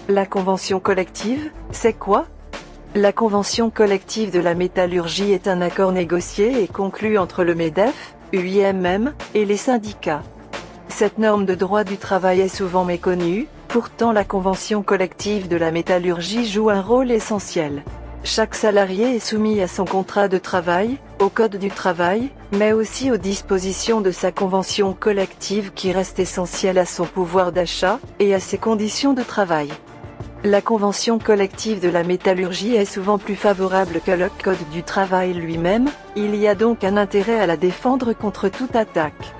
La convention collective, c'est quoi? La convention collective de la métallurgie est un accord négocié et conclu entre le MEDEF, UIMM, et les syndicats. Cette norme de droit du travail est souvent méconnue, pourtant la convention collective de la métallurgie joue un rôle essentiel. Chaque salarié est soumis à son contrat de travail, au code du travail, mais aussi aux dispositions de sa convention collective qui reste essentielle à son pouvoir d'achat, et à ses conditions de travail. La convention collective de la métallurgie est souvent plus favorable que le code du travail lui-même, il y a donc un intérêt à la défendre contre toute attaque.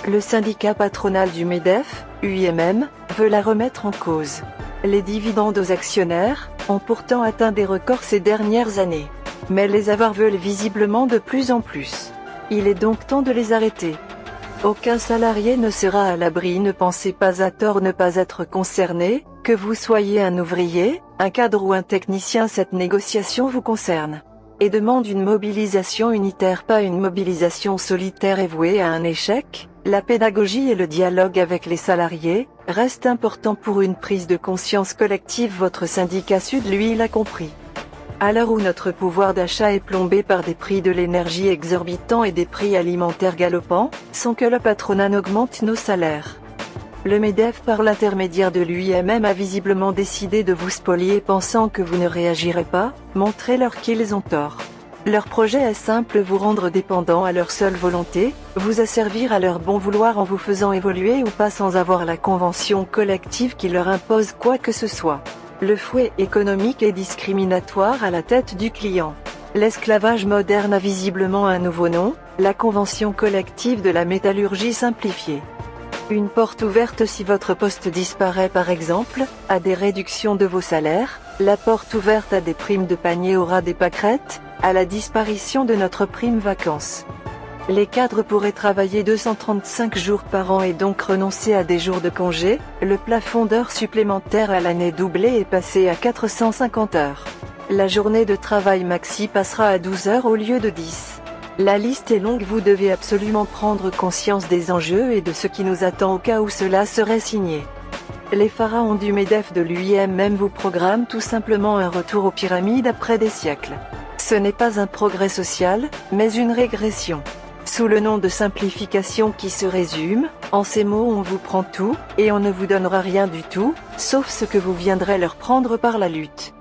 Le syndicat patronal du MEDEF, UIMM, veut la remettre en cause. Les dividendes aux actionnaires ont pourtant atteint des records ces dernières années. Mais les avoirs veulent visiblement de plus en plus. Il est donc temps de les arrêter. Aucun salarié ne sera à l'abri, ne pensez pas à tort ne pas être concerné, que vous soyez un ouvrier, un cadre ou un technicien, cette négociation vous concerne. Et demande une mobilisation unitaire, pas une mobilisation solitaire et vouée à un échec. La pédagogie et le dialogue avec les salariés restent importants pour une prise de conscience collective. Votre syndicat Sud, lui, l'a compris. À l'heure où notre pouvoir d'achat est plombé par des prix de l'énergie exorbitants et des prix alimentaires galopants, sans que le patronat n'augmente nos salaires. Le MEDEF, par l'intermédiaire de l'UIMM, a visiblement décidé de vous spolier, pensant que vous ne réagirez pas. Montrez-leur qu'ils ont tort. Leur projet est simple, vous rendre dépendant à leur seule volonté, vous asservir à leur bon vouloir en vous faisant évoluer ou pas sans avoir la convention collective qui leur impose quoi que ce soit. Le fouet économique est discriminatoire à la tête du client. L'esclavage moderne a visiblement un nouveau nom, la convention collective de la métallurgie simplifiée. Une porte ouverte si votre poste disparaît par exemple, à des réductions de vos salaires, la porte ouverte à des primes de panier aura des pâquerettes, à la disparition de notre prime vacances. Les cadres pourraient travailler 235 jours par an et donc renoncer à des jours de congé, le plafond d'heures supplémentaires à l'année doublé est passé à 450 heures. La journée de travail maxi passera à 12 heures au lieu de 10. La liste est longue, vous devez absolument prendre conscience des enjeux et de ce qui nous attend au cas où cela serait signé. Les pharaons du MEDEF de l'UIMM vous programment tout simplement un retour aux pyramides après des siècles. Ce n'est pas un progrès social, mais une régression. Sous le nom de simplification qui se résume, en ces mots on vous prend tout, et on ne vous donnera rien du tout, sauf ce que vous viendrez leur prendre par la lutte.